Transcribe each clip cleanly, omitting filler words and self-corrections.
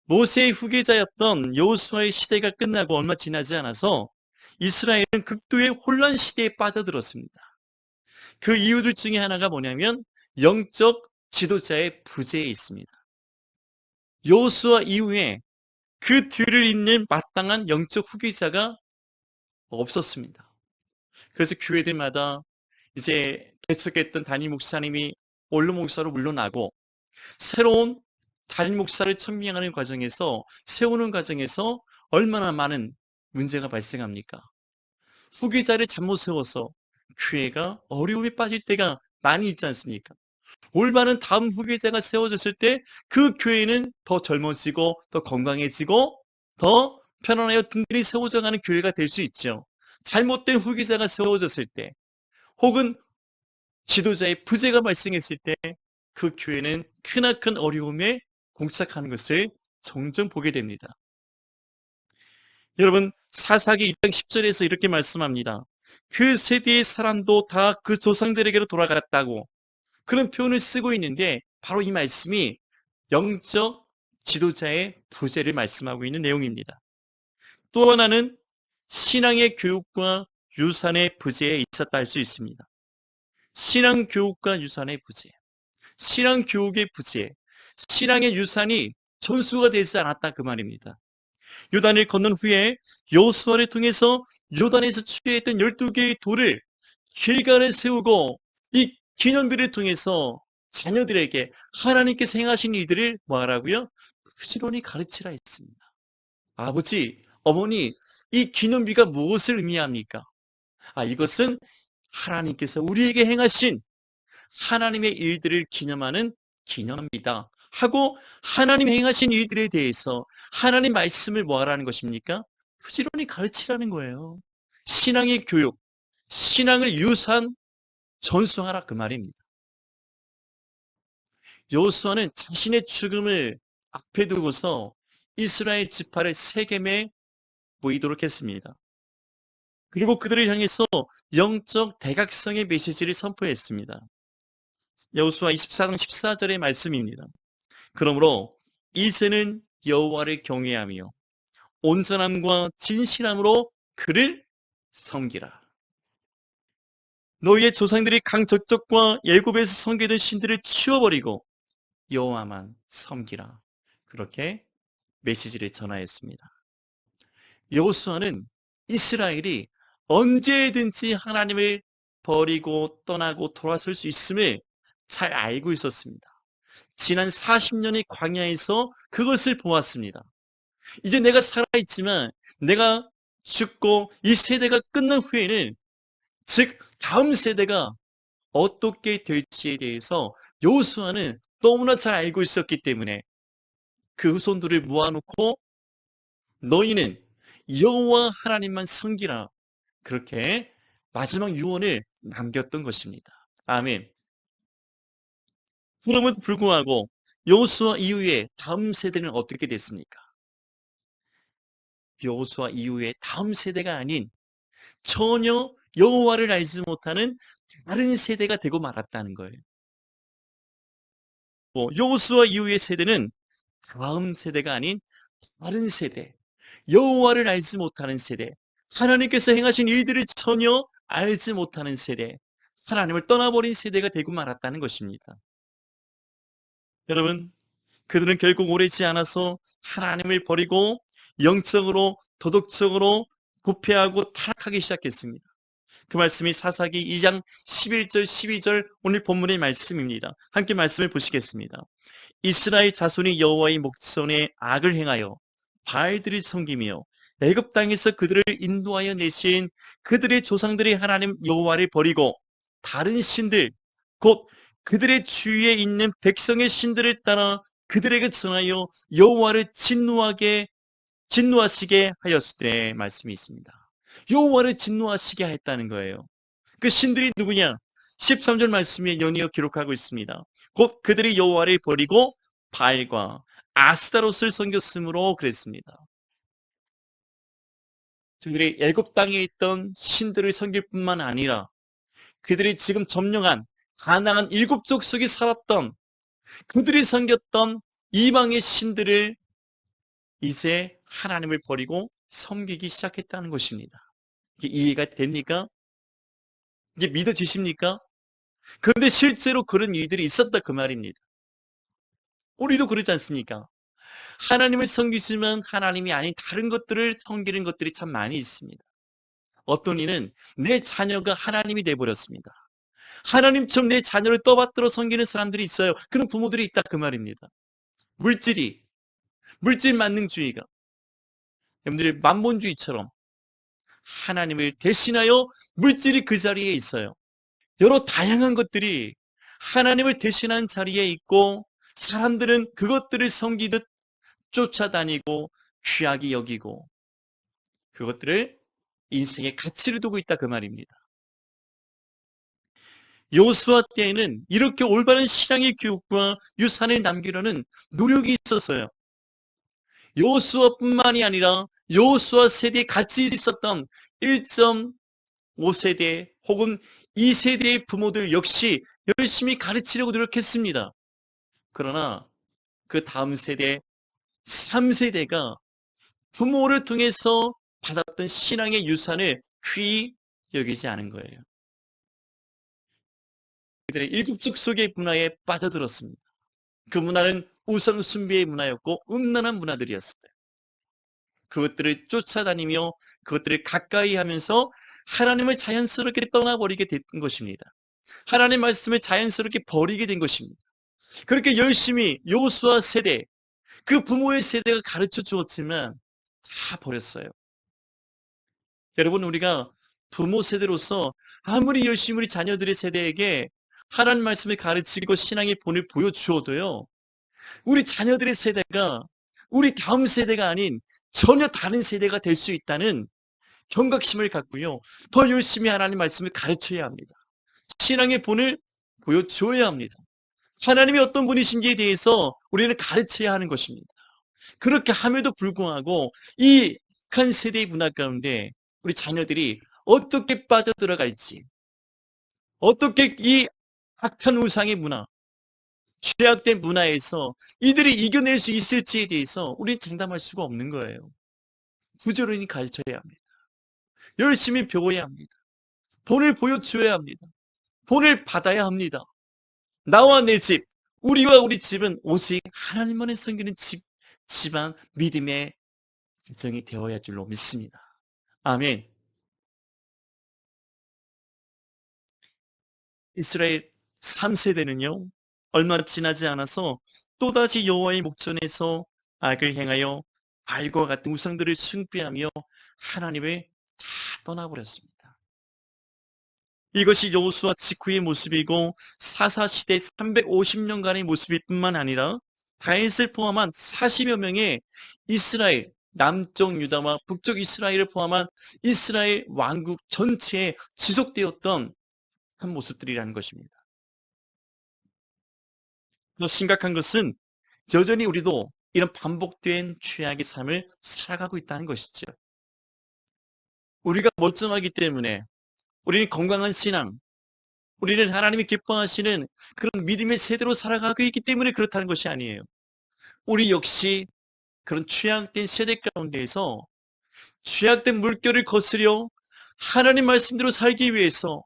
모세의 후계자였던 여호수아의 시대가 끝나고 얼마 지나지 않아서 이스라엘은 극도의 혼란 시대에 빠져들었습니다. 그 이유들 중에 하나가 뭐냐면 영적 지도자의 부재에 있습니다. 여호수아 이후에 그 뒤를 잇는 마땅한 영적 후계자가 없었습니다. 그래서 교회들마다 이제 개척했던 담임 목사님이 원로 목사로 물러나고 새로운 담임 목사를 천명하는 과정에서 세우는 과정에서 얼마나 많은 문제가 발생합니까? 후계자를 잘못 세워서 교회가 어려움에 빠질 때가 많이 있지 않습니까? 올바른 다음 후계자가 세워졌을 때 그 교회는 더 젊어지고 더 건강해지고 더 편안하여 든든히 세워져가는 교회가 될 수 있죠. 잘못된 후계자가 세워졌을 때 혹은 지도자의 부재가 발생했을 때 그 교회는 크나큰 어려움에 봉착하는 것을 종종 보게 됩니다. 여러분, 사사기 2장 10절에서 이렇게 말씀합니다. 그 세대의 사람도 다 그 조상들에게로 돌아갔다고 그런 표현을 쓰고 있는데 바로 이 말씀이 영적 지도자의 부재를 말씀하고 있는 내용입니다. 또 하나는 신앙의 교육과 유산의 부재에 있었다 할 수 있습니다. 신앙 교육과 유산의 부재, 신앙 교육의 부재, 신앙의 유산이 전수가 되지 않았다 그 말입니다. 요단을 건넌 후에 여호수아를 통해서 요단에서 취했던 12개의 돌을 길가를 세우고 이 기념비를 통해서 자녀들에게 하나님께서 행하신 일들을 뭐하라고요? 부지런히 가르치라 했습니다. 아버지, 어머니, 이 기념비가 무엇을 의미합니까? 이것은 하나님께서 우리에게 행하신 하나님의 일들을 기념하는 기념비다 하고 하나님 행하신 일들에 대해서 하나님 말씀을 뭐하라는 것입니까? 부지런히 가르치라는 거예요. 신앙의 교육, 신앙을 유산 전수하라 그 말입니다. 여호수아는 자신의 죽음을 앞에 두고서 이스라엘 지파를 세겜에 모이도록 했습니다. 그리고 그들을 향해서 영적 대각성의 메시지를 선포했습니다. 여호수아 24장 14절의 말씀입니다. 그러므로 이제는 여호와를 경외하며 온전함과 진실함으로 그를 섬기라. 너희의 조상들이 강 저쪽과 애굽에서 섬기던 신들을 치워버리고 여호와만 섬기라. 그렇게 메시지를 전하였습니다. 여호수아는 이스라엘이 언제든지 하나님을 버리고 떠나고 돌아설 수 있음을 잘 알고 있었습니다. 지난 40년의 광야에서 그것을 보았습니다. 이제 내가 살아있지만 내가 죽고 이 세대가 끝난 후에는 즉 다음 세대가 어떻게 될지에 대해서 여호수아는 너무나 잘 알고 있었기 때문에 그 후손들을 모아놓고 너희는 여호와 하나님만 섬기라 그렇게 마지막 유언을 남겼던 것입니다. 아멘. 그럼에도 불구하고 여호수아 이후에 다음 세대는 어떻게 됐습니까? 여호수아 이후에 다음 세대가 아닌 전혀 여호와를 알지 못하는 다른 세대가 되고 말았다는 거예요. 여호수아 이후의 세대는 다음 세대가 아닌 다른 세대, 여호와를 알지 못하는 세대, 하나님께서 행하신 일들을 전혀 알지 못하는 세대, 하나님을 떠나버린 세대가 되고 말았다는 것입니다. 여러분, 그들은 결국 오래지 않아서 하나님을 버리고 영적으로 도덕적으로 부패하고 타락하기 시작했습니다. 그 말씀이 사사기 2장 11절 12절 오늘 본문의 말씀입니다. 함께 말씀을 보시겠습니다. 이스라엘 자손이 여호와의 목전에 악을 행하여 바알들을 섬기며 애굽 땅에서 그들을 인도하여 내신 그들의 조상들이 하나님 여호와를 버리고 다른 신들 곧 그들의 주위에 있는 백성의 신들을 따라 그들에게 전하여 여호와를 진노하시게 하였을 때 말씀이 있습니다. 여호와를 진노하시게 했다는 거예요. 그 신들이 누구냐? 13절 말씀에 연이어 기록하고 있습니다. 곧 그들이 여호와를 버리고 바알과 아스타롯을 섬겼으므로 그랬습니다. 그들이 애굽 땅에 있던 신들을 섬길 뿐만 아니라 그들이 지금 점령한 가나안 7족속이 살았던 그들이 섬겼던 이방의 신들을 이제 하나님을 버리고 섬기기 시작했다는 것입니다. 이게 이해가 됩니까? 이게 믿어지십니까? 그런데 실제로 그런 일들이 있었다 그 말입니다. 우리도 그렇지 않습니까? 하나님을 섬기지만 하나님이 아닌 다른 것들을 섬기는 것들이 참 많이 있습니다. 어떤 이는 내 자녀가 하나님이 돼버렸습니다. 하나님처럼 내 자녀를 떠받들어 섬기는 사람들이 있어요. 그런 부모들이 있다 그 말입니다. 물질 만능주의가 여러분들이 만본주의처럼 하나님을 대신하여 물질이 그 자리에 있어요. 여러 다양한 것들이 하나님을 대신한 자리에 있고 사람들은 그것들을 섬기듯 쫓아다니고 귀하게 여기고 그것들을 인생의 가치를 두고 있다 그 말입니다. 여호수아 때에는 이렇게 올바른 신앙의 교육과 유산을 남기려는 노력이 있었어요. 여호수아뿐만이 아니라 여호수아 세대에 같이 있었던 1.5세대 혹은 2세대의 부모들 역시 열심히 가르치려고 노력했습니다. 그러나 그 다음 세대 3세대가 부모를 통해서 받았던 신앙의 유산을 귀히 여기지 않은 거예요. 그들의 일국적 속의 문화에 빠져들었습니다. 그 문화는 우상 숭배의 문화였고 음란한 문화들이었어요. 그것들을 쫓아다니며 그것들을 가까이 하면서 하나님을 자연스럽게 떠나버리게 된 것입니다. 하나님의 말씀을 자연스럽게 버리게 된 것입니다. 그렇게 열심히 여호수아 세대, 그 부모의 세대가 가르쳐 주었지만 다 버렸어요. 여러분, 우리가 부모 세대로서 아무리 열심히 우리 자녀들의 세대에게 하나님 말씀을 가르치고 신앙의 본을 보여주어도요, 우리 자녀들의 세대가 우리 다음 세대가 아닌 전혀 다른 세대가 될 수 있다는 경각심을 갖고요, 더 열심히 하나님 말씀을 가르쳐야 합니다. 신앙의 본을 보여줘야 합니다. 하나님이 어떤 분이신지에 대해서 우리는 가르쳐야 하는 것입니다. 그렇게 함에도 불구하고 이 한 세대의 문화 가운데 우리 자녀들이 어떻게 빠져들어갈지, 어떻게 이 악한 우상의 문화, 죄악된 문화에서 이들이 이겨낼 수 있을지에 대해서 우리는 장담할 수가 없는 거예요. 부지런히 가르쳐야 합니다. 열심히 배워야 합니다. 본을 보여줘야 합니다. 본을 받아야 합니다. 나와 내 집, 우리와 우리 집은 오직 하나님만을 섬기는 집안 믿음의 가정이 되어야 할 줄로 믿습니다. 아멘. 이스라엘 3세대는요, 얼마 지나지 않아서 또다시 여호와의 목전에서 악을 행하여 발과 같은 우상들을 숭배하며 하나님을 다 떠나버렸습니다. 이것이 여호수아 직후의 모습이고 사사시대 350년간의 모습일 뿐만 아니라 다윗을 포함한 40여 명의 이스라엘, 남쪽 유다와 북쪽 이스라엘을 포함한 이스라엘 왕국 전체에 지속되었던 한 모습들이라는 것입니다. 더 심각한 것은 여전히 우리도 이런 반복된 죄악의 삶을 살아가고 있다는 것이죠. 우리가 멀쩡하기 때문에, 우리는 건강한 신앙, 우리는 하나님이 기뻐하시는 그런 믿음의 세대로 살아가고 있기 때문에 그렇다는 것이 아니에요. 우리 역시 그런 죄악된 세대 가운데에서 죄악된 물결을 거스려 하나님 말씀대로 살기 위해서,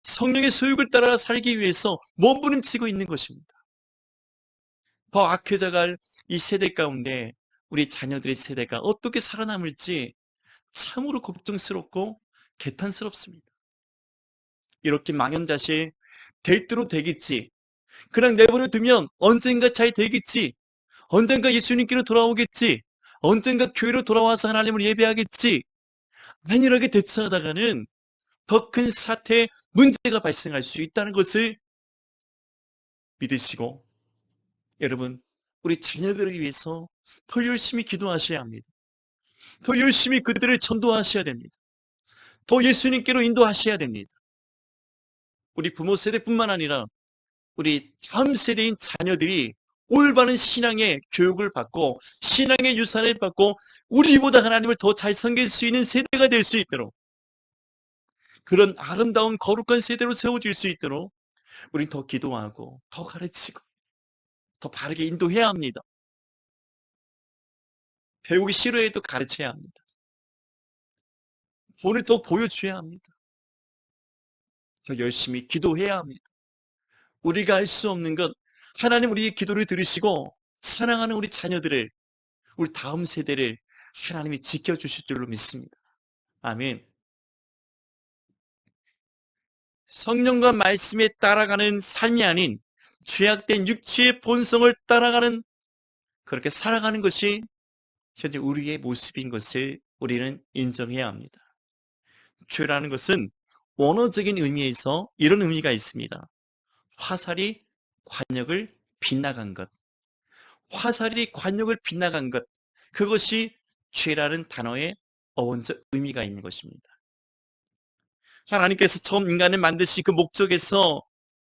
성령의 소육을 따라 살기 위해서 몸부림치고 있는 것입니다. 더 악해져갈 이 세대 가운데 우리 자녀들의 세대가 어떻게 살아남을지 참으로 걱정스럽고 개탄스럽습니다. 이렇게 망연자실 될 대로 되겠지, 그냥 내버려 두면 언젠가 잘 되겠지, 언젠가 예수님께로 돌아오겠지, 언젠가 교회로 돌아와서 하나님을 예배하겠지, 안일하게 대처하다가는 더 큰 사태, 문제가 발생할 수 있다는 것을 믿으시고, 여러분, 우리 자녀들을 위해서 더 열심히 기도하셔야 합니다. 더 열심히 그들을 전도하셔야 됩니다. 더 예수님께로 인도하셔야 됩니다. 우리 부모 세대뿐만 아니라 우리 다음 세대인 자녀들이 올바른 신앙의 교육을 받고 신앙의 유산을 받고 우리보다 하나님을 더 잘 섬길 수 있는 세대가 될 수 있도록, 그런 아름다운 거룩한 세대로 세워질 수 있도록 우린 더 기도하고 더 가르치고 더 바르게 인도해야 합니다. 배우기 싫어해도 가르쳐야 합니다. 본을 더 보여줘야 합니다. 더 열심히 기도해야 합니다. 우리가 할 수 없는 것, 하나님 우리의 기도를 들으시고 사랑하는 우리 자녀들을, 우리 다음 세대를 하나님이 지켜주실 줄로 믿습니다. 아멘. 성령과 말씀에 따라가는 삶이 아닌 죄악된 육체의 본성을 따라가는, 그렇게 살아가는 것이 현재 우리의 모습인 것을 우리는 인정해야 합니다. 죄라는 것은 원어적인 의미에서 이런 의미가 있습니다. 화살이 관역을 빗나간 것. 화살이 관역을 빗나간 것. 그것이 죄라는 단어의 어원적 의미가 있는 것입니다. 하나님께서 처음 인간을 만드신 그 목적에서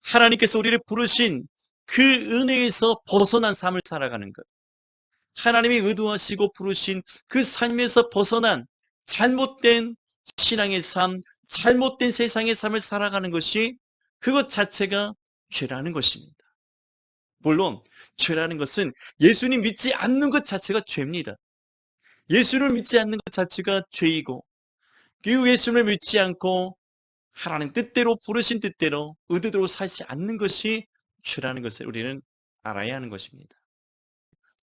하나님께서 우리를 부르신 그 은혜에서 벗어난 삶을 살아가는 것. 하나님이 의도하시고 부르신 그 삶에서 벗어난 잘못된 신앙의 삶, 잘못된 세상의 삶을 살아가는 것이, 그것 자체가 죄라는 것입니다. 물론 죄라는 것은 예수님 믿지 않는 것 자체가 죄입니다. 예수를 믿지 않는 것 자체가 죄이고, 그 예수를 믿지 않고 하나님 뜻대로 부르신 뜻대로 의도대로 살지 않는 것이 죄라는 것을 우리는 알아야 하는 것입니다.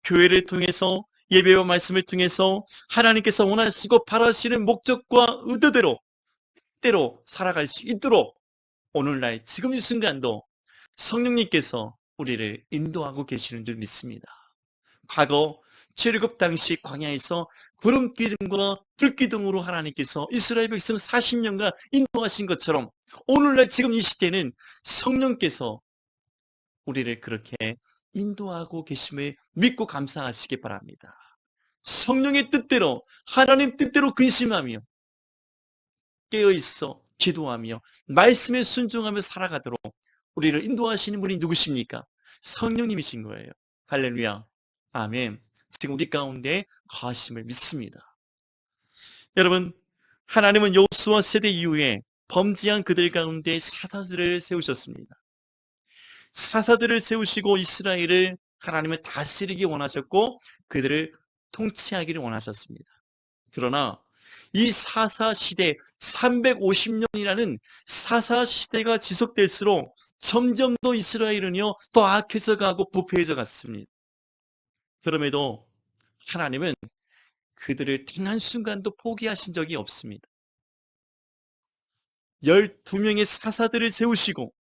교회를 통해서, 예배와 말씀을 통해서 하나님께서 원하시고 바라시는 목적과 의도대로 뜻대로 살아갈 수 있도록 오늘날 지금 이 순간도 성령님께서 우리를 인도하고 계시는 줄 믿습니다. 과거 출애굽 당시 광야에서 구름 기둥과 불 기둥으로 하나님께서 이스라엘 백성 40년간 인도하신 것처럼 오늘날 지금 이 시대는 성령께서 우리를 그렇게 인도하고 계심을 믿고 감사하시기 바랍니다. 성령의 뜻대로, 하나님 뜻대로 근심하며 깨어있어 기도하며 말씀에 순종하며 살아가도록 우리를 인도하시는 분이 누구십니까? 성령님이신 거예요. 할렐루야. 아멘. 지금 우리 가운데 거하심을 믿습니다. 여러분, 하나님은 여호수아 세대 이후에 범죄한 그들 가운데 사사들을 세우셨습니다. 사사들을 세우시고 이스라엘을 하나님은 다스리기 원하셨고 그들을 통치하기를 원하셨습니다. 그러나 이 사사 시대 350년이라는 사사 시대가 지속될수록 점점 더 이스라엘은요 더 악해져 가고 부패해져 갔습니다. 그럼에도 하나님은 그들을 단 한순간도 포기하신 적이 없습니다. 12명의 사사들을 세우시고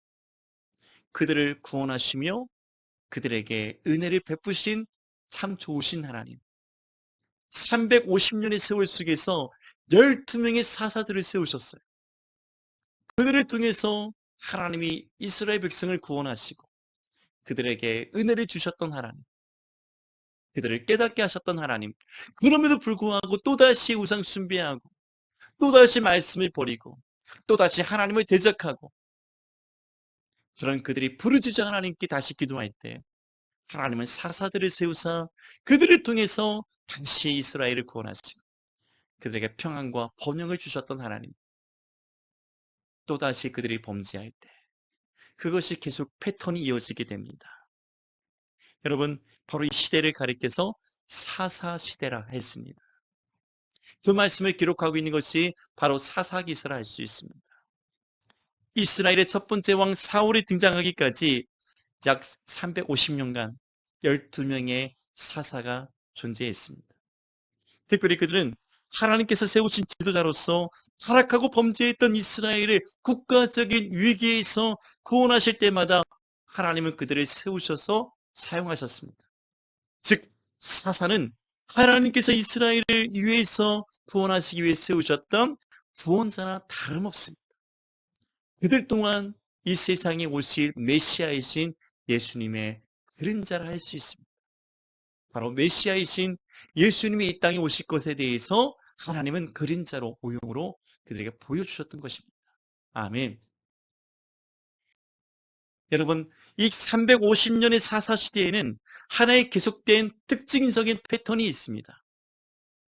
그들을 구원하시며 그들에게 은혜를 베푸신 참 좋으신 하나님. 350년의 세월 속에서 12명의 사사들을 세우셨어요. 그들을 통해서 하나님이 이스라엘 백성을 구원하시고 그들에게 은혜를 주셨던 하나님, 그들을 깨닫게 하셨던 하나님. 그럼에도 불구하고 또다시 우상 숭배하고 또다시 말씀을 버리고 또다시 하나님을 대적하고 그런 그들이 부르짖어 하나님께 다시 기도할 때 하나님은 사사들을 세우사 그들을 통해서 다시 이스라엘을 구원하시고 그들에게 평안과 번영을 주셨던 하나님. 또다시 그들이 범죄할 때 그것이 계속 패턴이 이어지게 됩니다. 여러분, 바로 이 시대를 가리켜서 사사시대라 했습니다. 그 말씀을 기록하고 있는 것이 바로 사사기서라 할 수 있습니다. 이스라엘의 첫 번째 왕 사울이 등장하기까지 약 350년간 12명의 사사가 존재했습니다. 특별히 그들은 하나님께서 세우신 지도자로서 타락하고 범죄했던 이스라엘을 국가적인 위기에서 구원하실 때마다 하나님은 그들을 세우셔서 사용하셨습니다. 즉 사사는 하나님께서 이스라엘을 위해서 구원하시기 위해 세우셨던 구원자나 다름없습니다. 그들 동안 이 세상에 오실 메시아이신 예수님의 그림자라 할 수 있습니다. 바로 메시아이신 예수님이 이 땅에 오실 것에 대해서 하나님은 그림자로 오용으로 그들에게 보여주셨던 것입니다. 아멘. 여러분, 이 350년의 사사시대에는 하나의 계속된 특징적인 패턴이 있습니다.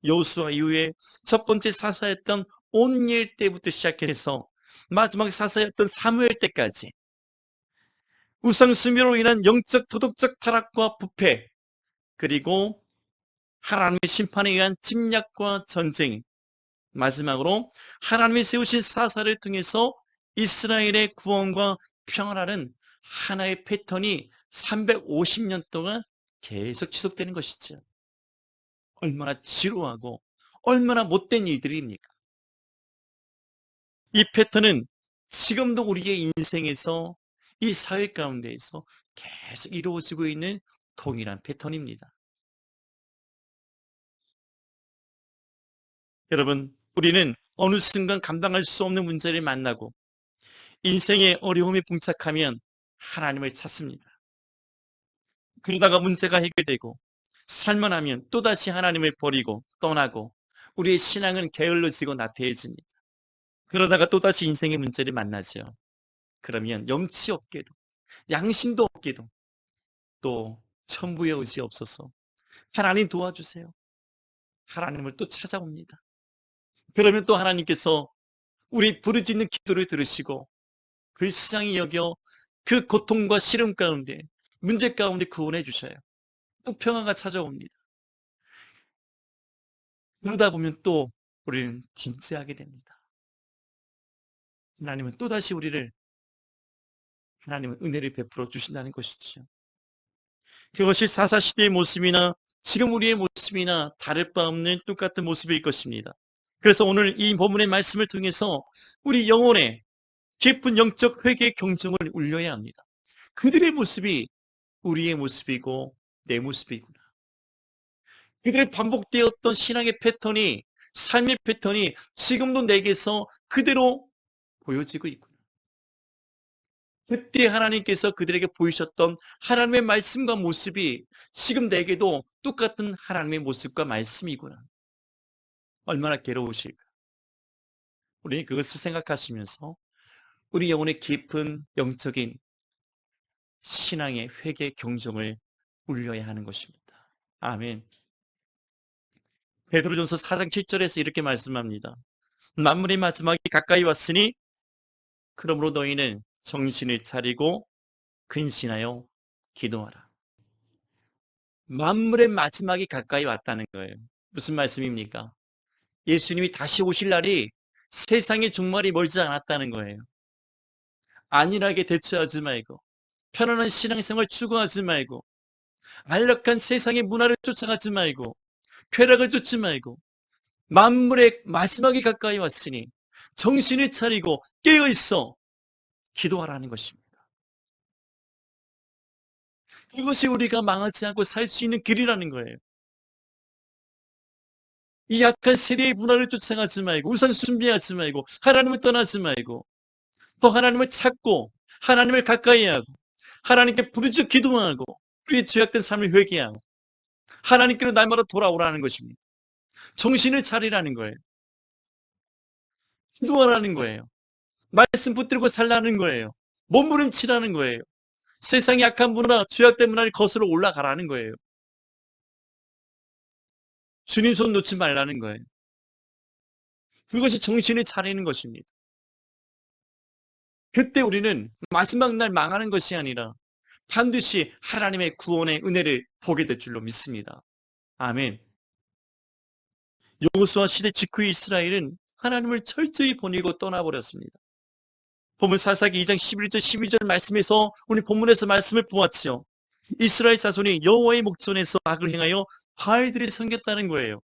여호수아 이후에 첫 번째 사사였던 온니엘 때부터 시작해서 마지막 사사였던 사무엘 때까지 우상 숭배로 인한 영적 도덕적 타락과 부패, 그리고 하나님의 심판에 의한 침략과 전쟁, 마지막으로 하나님이 세우신 사사를 통해서 이스라엘의 구원과 평화라는 하나의 패턴이 350년 동안 계속 지속되는 것이죠. 얼마나 지루하고 얼마나 못된 일들입니까? 이 패턴은 지금도 우리의 인생에서, 이 사회 가운데에서 계속 이루어지고 있는 동일한 패턴입니다. 여러분, 우리는 어느 순간 감당할 수 없는 문제를 만나고 인생의 어려움에 봉착하면 하나님을 찾습니다. 그러다가 문제가 해결되고 살만하면 또다시 하나님을 버리고 떠나고 우리의 신앙은 게을러지고 나태해집니다. 그러다가 또다시 인생의 문제를 만나죠. 그러면 염치 없게도 양심도 없게도 또 천부의 의지 없어서 하나님 도와주세요. 하나님을 또 찾아옵니다. 그러면 또 하나님께서 우리 부르짖는 기도를 들으시고 불쌍히 여겨 그 고통과 시름 가운데, 문제 가운데 구원해 주셔요. 또 평화가 찾아옵니다. 그러다 보면 또 우리는 김치하게 됩니다. 하나님은 또다시 하나님은 은혜를 베풀어 주신다는 것이죠. 그것이 사사시대의 모습이나 지금 우리의 모습이나 다를 바 없는 똑같은 모습일 것입니다. 그래서 오늘 이 본문의 말씀을 통해서 우리 영혼에 깊은 영적 회개의 경종을 울려야 합니다. 그들의 모습이 우리의 모습이고 내 모습이구나. 그들의 반복되었던 신앙의 패턴이, 삶의 패턴이 지금도 내게서 그대로 보여지고 있구나. 그때 하나님께서 그들에게 보이셨던 하나님의 말씀과 모습이 지금 내게도 똑같은 하나님의 모습과 말씀이구나. 얼마나 괴로우실까. 우리 그것을 생각하시면서 우리 영혼의 깊은 영적인 신앙의 회개 경종을 울려야 하는 것입니다. 아멘. 베드로전서 4장 7절에서 이렇게 말씀합니다. 만물의 마지막이 가까이 왔으니 그러므로 너희는 정신을 차리고 근신하여 기도하라. 만물의 마지막이 가까이 왔다는 거예요. 무슨 말씀입니까? 예수님이 다시 오실 날이 세상의 종말이 멀지 않았다는 거예요. 안일하게 대처하지 말고 편안한 신앙생활 추구하지 말고 안락한 세상의 문화를 쫓아가지 말고 쾌락을 쫓지 말고 만물의 마지막이 가까이 왔으니 정신을 차리고 깨어있어 기도하라는 것입니다. 이것이 우리가 망하지 않고 살 수 있는 길이라는 거예요. 이 약한 세대의 문화를 쫓아가지 말고 우상 숭배하지 말고 하나님을 떠나지 말고 또 하나님을 찾고 하나님을 가까이 하고 하나님께 부르짖어 기도하고 우리의 죄악된 삶을 회개하고 하나님께로 날마다 돌아오라는 것입니다. 정신을 차리라는 거예요. 기도하라는 거예요. 말씀 붙들고 살라는 거예요. 몸부림치라는 거예요. 세상의 약한 문화, 죄악된 문화를 거스러 올라가라는 거예요. 주님 손 놓지 말라는 거예요. 그것이 정신을 차리는 것입니다. 그때 우리는 마지막 날 망하는 것이 아니라 반드시 하나님의 구원의 은혜를 보게 될 줄로 믿습니다. 아멘. 여호수아 시대 직후의 이스라엘은 하나님을 철저히 버리고 떠나버렸습니다. 본문 사사기 2장 11절 12절 말씀에서 우리 본문에서 말씀을 보았죠. 이스라엘 자손이 여호와의 목전에서 악을 행하여 바알들이 섬겼다는 거예요.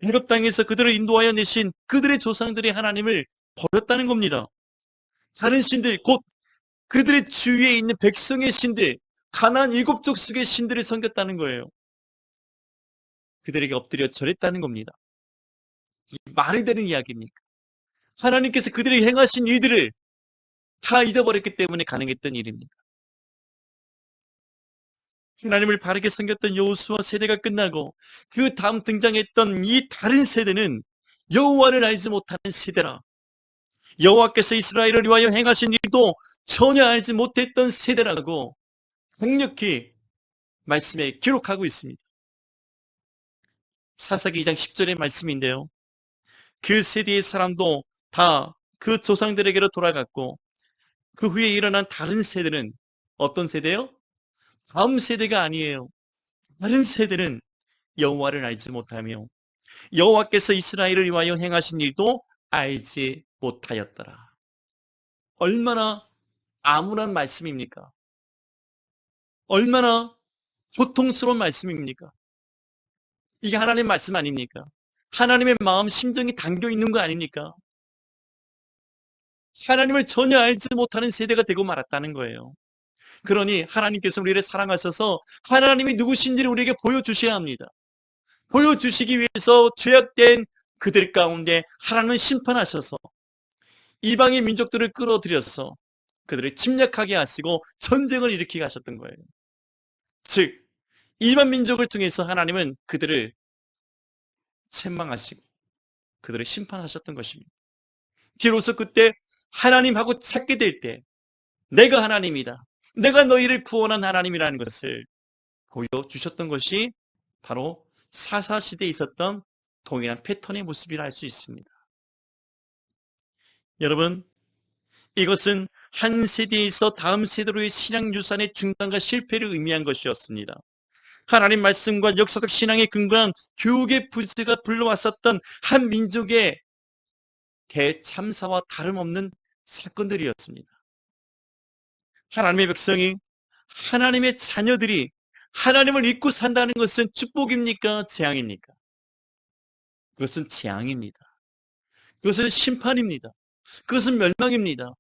애굽 땅에서 그들을 인도하여 내신 그들의 조상들이 하나님을 버렸다는 겁니다. 다른 신들, 곧 그들의 주위에 있는 백성의 신들, 가나안 7족속의 신들을 섬겼다는 거예요. 그들에게 엎드려 절했다는 겁니다. 말이 되는 이야기입니까? 하나님께서 그들이 행하신 일들을 다 잊어버렸기 때문에 가능했던 일입니다. 하나님을 바르게 섬겼던 여호수아 세대가 끝나고 그 다음 등장했던 이 다른 세대는 여호와를 알지 못하는 세대라. 여호와께서 이스라엘을 위하여 행하신 일도 전혀 알지 못했던 세대라고 강력히 말씀에 기록하고 있습니다. 사사기 2장 10절의 말씀인데요. 그 세대의 사람도 다 그 조상들에게로 돌아갔고 그 후에 일어난 다른 세대는 어떤 세대요? 다음 세대가 아니에요. 다른 세대는 여호와를 알지 못하며 여호와께서 이스라엘을 위하여 행하신 일도 알지 못하였더라. 얼마나 암울한 말씀입니까? 얼마나 고통스러운 말씀입니까? 이게 하나님의 말씀 아닙니까? 하나님의 마음 심정이 담겨 있는 거 아닙니까? 하나님을 전혀 알지 못하는 세대가 되고 말았다는 거예요. 그러니 하나님께서 우리를 사랑하셔서 하나님이 누구신지를 우리에게 보여주셔야 합니다. 보여주시기 위해서 죄악된 그들 가운데 하나님은 심판하셔서 이방의 민족들을 끌어들여서 그들을 침략하게 하시고 전쟁을 일으키게 하셨던 거예요. 즉 이방 민족을 통해서 하나님은 그들을 책망하시고 그들을 심판하셨던 것입니다. 비로소 그때 하나님하고 찾게 될 때 내가 하나님이다, 내가 너희를 구원한 하나님이라는 것을 보여주셨던 것이 바로 사사시대에 있었던 동일한 패턴의 모습이라 할 수 있습니다. 여러분, 이것은 한 세대에서 다음 세대로의 신앙 유산의 중단과 실패를 의미한 것이었습니다. 하나님 말씀과 역사적 신앙에 근거한 교육의 부재가 불러왔었던 한 민족의 대참사와 다름없는 사건들이었습니다. 하나님의 백성이, 하나님의 자녀들이 하나님을 잊고 산다는 것은 축복입니까? 재앙입니까? 그것은 재앙입니다. 그것은 심판입니다. 그것은 멸망입니다.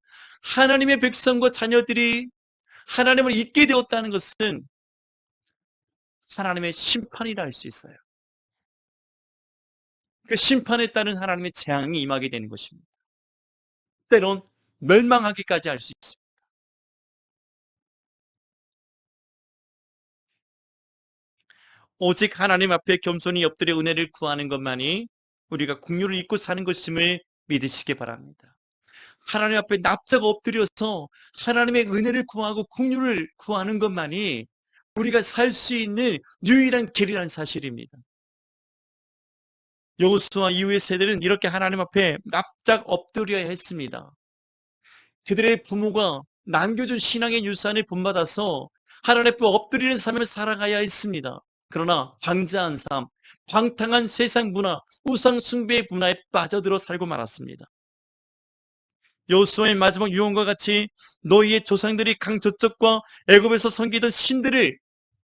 하나님의 백성과 자녀들이 하나님을 잊게 되었다는 것은 하나님의 심판이라 할 수 있어요. 그 심판에 따른 하나님의 재앙이 임하게 되는 것입니다. 때론 멸망하기까지 할 수 있습니다. 오직 하나님 앞에 겸손히 엎드려 은혜를 구하는 것만이 우리가 긍휼을 잊고 사는 것임을 믿으시기 바랍니다. 하나님 앞에 납작 엎드려서 하나님의 은혜를 구하고 긍휼을 구하는 것만이 우리가 살 수 있는 유일한 길이라는 사실입니다. 여호수아 이후의 세대는 이렇게 하나님 앞에 납작 엎드려야 했습니다. 그들의 부모가 남겨준 신앙의 유산을 본받아서 하나님 앞에 엎드리는 삶을 살아가야 했습니다. 그러나 방자한 삶, 방탕한 세상 문화, 우상 숭배의 문화에 빠져들어 살고 말았습니다. 여호수아의 마지막 유언과 같이 너희의 조상들이 강 저쪽과 애굽에서 섬기던 신들을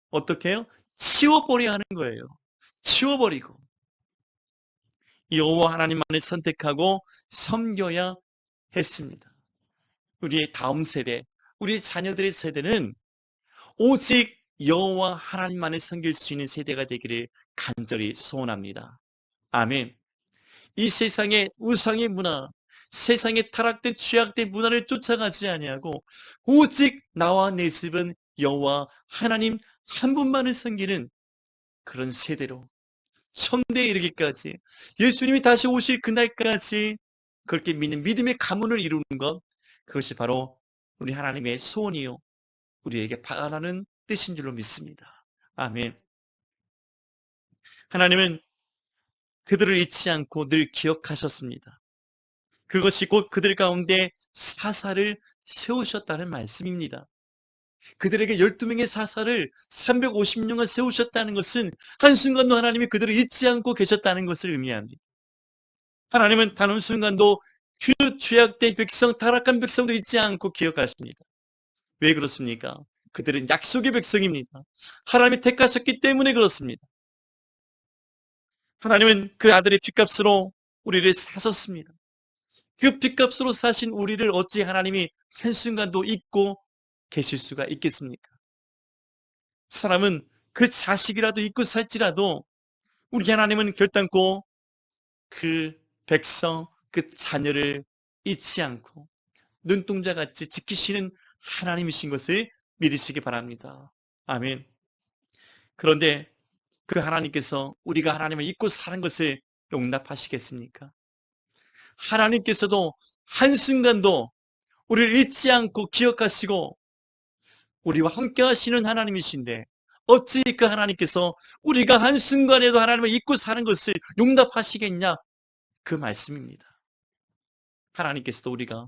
어떻게 해요? 치워버려야 하는 거예요. 치워버리고 여호와 하나님만을 선택하고 섬겨야 했습니다. 우리의 다음 세대, 우리의 자녀들의 세대는 오직 여호와 하나님만을 섬길 수 있는 세대가 되기를 간절히 소원합니다. 아멘. 이 세상의 우상의 문화, 세상의 타락된 죄악된 문화를 쫓아가지 아니하고 오직 나와 내 집은 여호와 하나님 한 분만을 섬기는 그런 세대로 천대에 이르기까지, 예수님이 다시 오실 그날까지 그렇게 믿는 믿음의 가문을 이루는 것, 그것이 바로 우리 하나님의 소원이요 우리에게 바라는 뜻인 줄로 믿습니다. 아멘. 하나님은 그들을 잊지 않고 늘 기억하셨습니다. 그것이 곧 그들 가운데 사사를 세우셨다는 말씀입니다. 그들에게 12명의 사사를 350년간 세우셨다는 것은 한순간도 하나님이 그들을 잊지 않고 계셨다는 것을 의미합니다. 하나님은 단 한순간도 그 죄악된 백성, 타락한 백성도 잊지 않고 기억하십니다. 왜 그렇습니까? 그들은 약속의 백성입니다. 하나님이 택하셨기 때문에 그렇습니다. 하나님은 그 아들의 핏값으로 우리를 사셨습니다. 그 핏값으로 사신 우리를 어찌 하나님이 한순간도 잊고 계실 수가 있겠습니까? 사람은 그 자식이라도 잊고 살지라도 우리 하나님은 결단코 그 백성, 그 자녀를 잊지 않고 눈동자같이 지키시는 하나님이신 것을 믿으시기 바랍니다. 아멘. 그런데 그 하나님께서 우리가 하나님을 잊고 사는 것을 용납하시겠습니까? 하나님께서도 한순간도 우리를 잊지 않고 기억하시고 우리와 함께 하시는 하나님이신데 어찌 그 하나님께서 우리가 한순간에도 하나님을 잊고 사는 것을 용납하시겠냐? 그 말씀입니다. 하나님께서도 우리가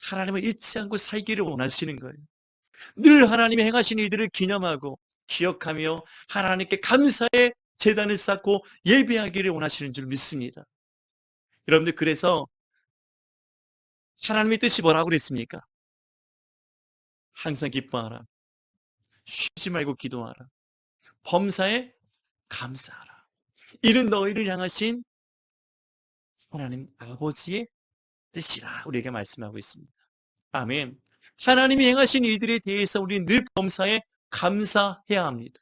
하나님을 잊지 않고 살기를 원하시는 거예요. 늘 하나님이 행하신 일들을 기념하고 기억하며 하나님께 감사의 제단을 쌓고 예배하기를 원하시는 줄 믿습니다. 여러분들, 그래서 하나님의 뜻이 뭐라고 그랬습니까? 항상 기뻐하라. 쉬지 말고 기도하라. 범사에 감사하라. 이는 너희를 향하신 하나님 아버지의 뜻이라 우리에게 말씀하고 있습니다. 아멘. 하나님이 행하신 일들에 대해서 우리는 늘 범사에 감사해야 합니다.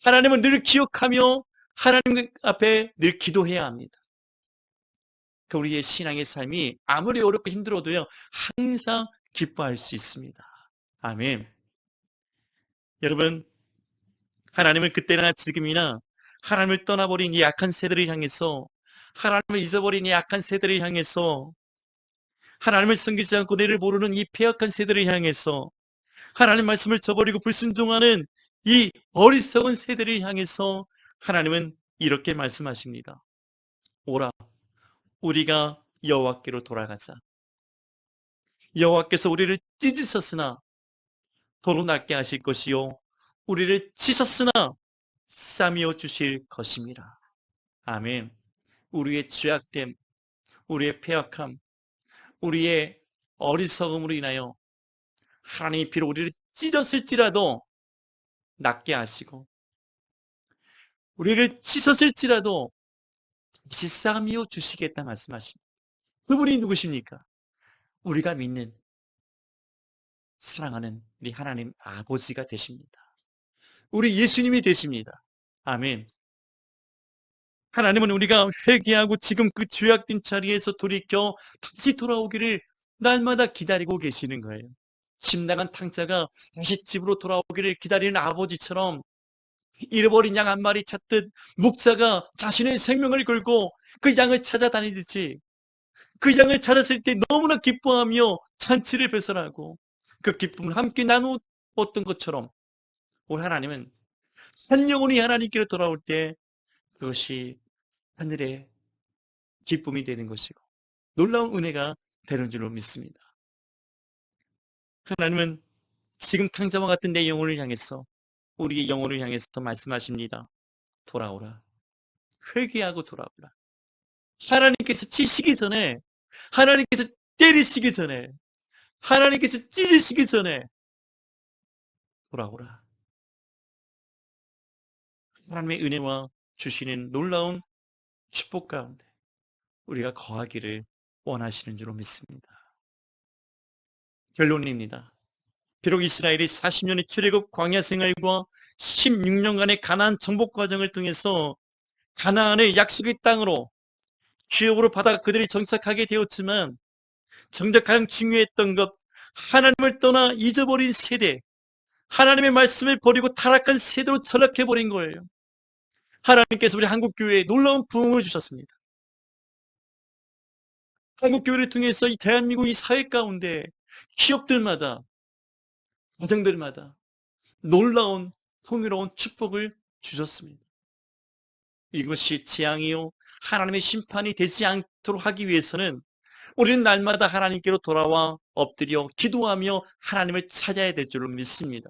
하나님을 늘 기억하며 하나님 앞에 늘 기도해야 합니다. 그 우리의 신앙의 삶이 아무리 어렵고 힘들어도요, 항상 기뻐할 수 있습니다. 아멘. 여러분, 하나님을 그때나 지금이나 하나님을 떠나버린 이 약한 세대를 향해서, 하나님을 잊어버린 이 약한 세대를 향해서, 하나님을 섬기지 않고 내를 모르는 이 패역한 세대를 향해서, 하나님 말씀을 저버리고 불순종하는 이 어리석은 세대를 향해서 하나님은 이렇게 말씀하십니다. 오라, 우리가 여호와께로 돌아가자. 여호와께서 우리를 찢으셨으나 도로 낫게 하실 것이요, 우리를 치셨으나 싸매어 주실 것임이라. 아멘. 우리의 죄악됨, 우리의 패역함, 우리의 어리석음으로 인하여 하나님이 비록 우리를 찢었을지라도 낫게 하시고, 우리를 치셨을지라도 다시 싸매어 주시겠다 말씀하십니다. 그분이 누구십니까? 우리가 믿는, 사랑하는 우리 하나님 아버지가 되십니다. 우리 예수님이 되십니다. 아멘. 하나님은 우리가 회개하고 지금 그 죄악된 자리에서 돌이켜 다시 돌아오기를 날마다 기다리고 계시는 거예요. 집 나간 탕자가 다시 집으로 돌아오기를 기다리는 아버지처럼, 잃어버린 양 한 마리 찾듯 목자가 자신의 생명을 걸고 그 양을 찾아다니듯이, 그 양을 찾았을 때 너무나 기뻐하며 잔치를 배설하고 그 기쁨을 함께 나누었던 것처럼, 우리 하나님은 한 영혼이 하나님께로 돌아올 때 그것이 하늘의 기쁨이 되는 것이고 놀라운 은혜가 되는 줄로 믿습니다. 하나님은 지금 탕자와 같은 내 영혼을 향해서, 우리의 영혼을 향해서 말씀하십니다. 돌아오라. 회개하고 돌아오라. 하나님께서 치시기 전에, 하나님께서 때리시기 전에, 하나님께서 찢으시기 전에 돌아오라. 하나님의 은혜와 주시는 놀라운 축복 가운데 우리가 거하기를 원하시는 줄로 믿습니다. 결론입니다. 비록 이스라엘이 40년의 출애굽 광야 생활과 16년간의 가나안 정복 과정을 통해서 가나안을 약속의 땅으로 기업으로 받아 그들이 정착하게 되었지만, 정작 가장 중요했던 것, 하나님을 떠나 잊어버린 세대, 하나님의 말씀을 버리고 타락한 세대로 전락해버린 거예요. 하나님께서 우리 한국교회에 놀라운 부흥을 주셨습니다. 한국교회를 통해서 이 대한민국 이 사회 가운데 기업들마다, 가정들마다 놀라운 풍요로운 축복을 주셨습니다. 이것이 재앙이요 하나님의 심판이 되지 않도록 하기 위해서는 우리는 날마다 하나님께로 돌아와 엎드려 기도하며 하나님을 찾아야 될 줄로 믿습니다.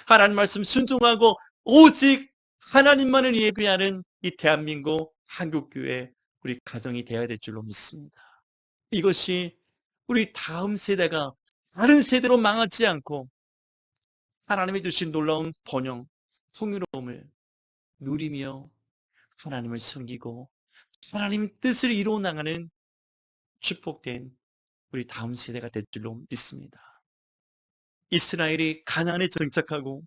하나님 말씀 순종하고 오직 하나님만을 예배하는 이 대한민국 한국교회 우리 가정이 되어야 될 줄로 믿습니다. 이것이 우리 다음 세대가 다른 세대로 망하지 않고 하나님이 주신 놀라운 번영, 풍요로움을 누리며 하나님을 섬기고 하나님 뜻을 이루어 나가는 축복된 우리 다음 세대가 될 줄로 믿습니다. 이스라엘이 가나안에 정착하고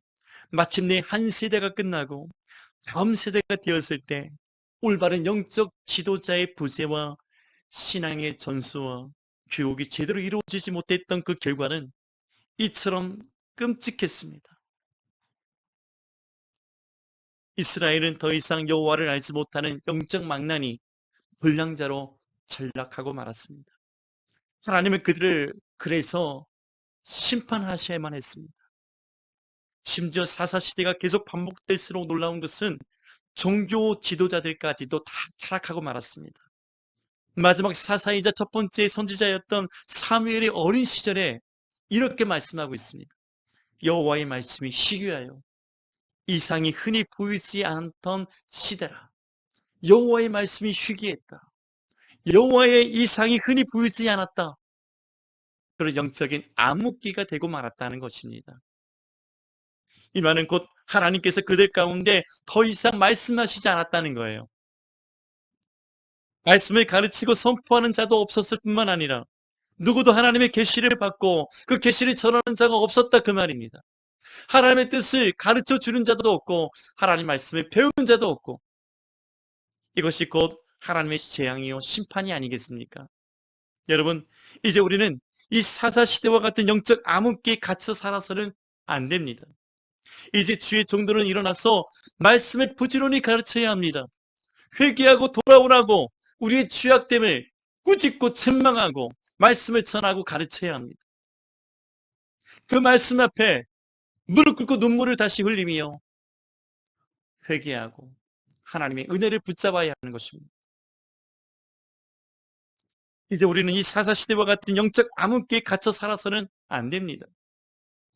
마침내 한 세대가 끝나고 다음 세대가 되었을 때 올바른 영적 지도자의 부재와 신앙의 전수와 교육이 제대로 이루어지지 못했던 그 결과는 이처럼 끔찍했습니다. 이스라엘은 더 이상 여호와를 알지 못하는 영적 망나니 불량자로 전락하고 말았습니다. 하나님은 그들을 그래서 심판하셔야만 했습니다. 심지어 사사시대가 계속 반복될수록 놀라운 것은 종교 지도자들까지도 다 타락하고 말았습니다. 마지막 사사이자 첫 번째 선지자였던 사무엘의 어린 시절에 이렇게 말씀하고 있습니다. 여호와의 말씀이 희귀하여 이상이 흔히 보이지 않던 시대라. 여호와의 말씀이 희귀했다. 여호와의 이상이 흔히 보이지 않았다. 그런 영적인 암흑기가 되고 말았다는 것입니다. 이 말은 곧 하나님께서 그들 가운데 더 이상 말씀하시지 않았다는 거예요. 말씀을 가르치고 선포하는 자도 없었을 뿐만 아니라 누구도 하나님의 계시를 받고 그 계시를 전하는 자가 없었다 그 말입니다. 하나님의 뜻을 가르쳐 주는 자도 없고 하나님 말씀을 배우는 자도 없고, 이것이 곧 하나님의 재앙이요 심판이 아니겠습니까? 여러분, 이제 우리는 이 사사시대와 같은 영적 암흑기에 갇혀 살아서는 안 됩니다. 이제 주의 종들은 일어나서 말씀을 부지런히 가르쳐야 합니다. 회개하고 돌아오라고 우리의 죄악됨을 꾸짖고 책망하고 말씀을 전하고 가르쳐야 합니다. 그 말씀 앞에 무릎 꿇고 눈물을 다시 흘리며 회개하고 하나님의 은혜를 붙잡아야 하는 것입니다. 이제 우리는 이 사사시대와 같은 영적 암흑기에 갇혀 살아서는 안 됩니다.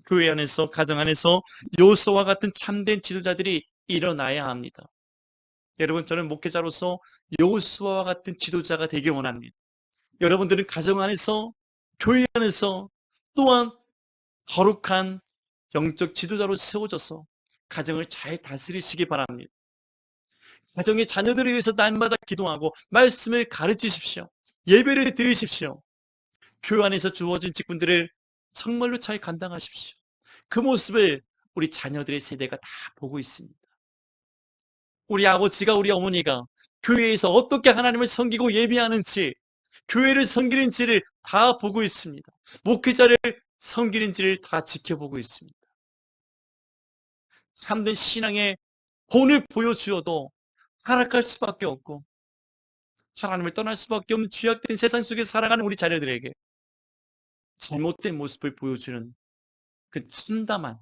교회 안에서, 가정 안에서 여호수아와 같은 참된 지도자들이 일어나야 합니다. 여러분, 저는 목회자로서 여호수아와 같은 지도자가 되기 원합니다. 여러분들은 가정 안에서, 교회 안에서 또한 거룩한 영적 지도자로 세워져서 가정을 잘 다스리시기 바랍니다. 가정의 자녀들을 위해서 날마다 기도하고 말씀을 가르치십시오. 예배를 드리십시오. 교회 안에서 주어진 직분들을 정말로 잘 감당하십시오. 그 모습을 우리 자녀들의 세대가 다 보고 있습니다. 우리 아버지가, 우리 어머니가 교회에서 어떻게 하나님을 섬기고 예배하는지, 교회를 섬기는지를 다 보고 있습니다. 목회자를 섬기는지를 다 지켜보고 있습니다. 참된 신앙의 본을 보여주어도 하락할 수밖에 없고 하나님을 떠날 수밖에 없는 죄악된 세상 속에서 살아가는 우리 자녀들에게 잘못된 모습을 보여주는 그 참담한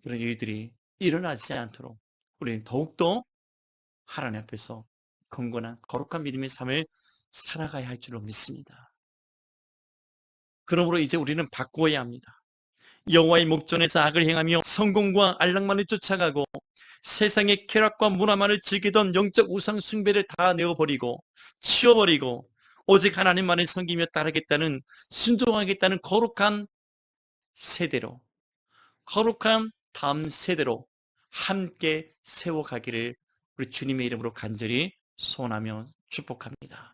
그런 일들이 일어나지 않도록 우리는 더욱더 하나님 앞에서 건건한 거룩한 믿음의 삶을 살아가야 할 줄로 믿습니다. 그러므로 이제 우리는 바꾸어야 합니다. 여호와의 목전에서 악을 행하며 성공과 안락만을 쫓아가고 세상의 쾌락과 문화만을 즐기던 영적 우상 숭배를 다 내어버리고 치워버리고 오직 하나님만을 섬기며 따르겠다는, 순종하겠다는 거룩한 세대로, 거룩한 다음 세대로 함께 세워가기를 우리 주님의 이름으로 간절히 소원하며 축복합니다.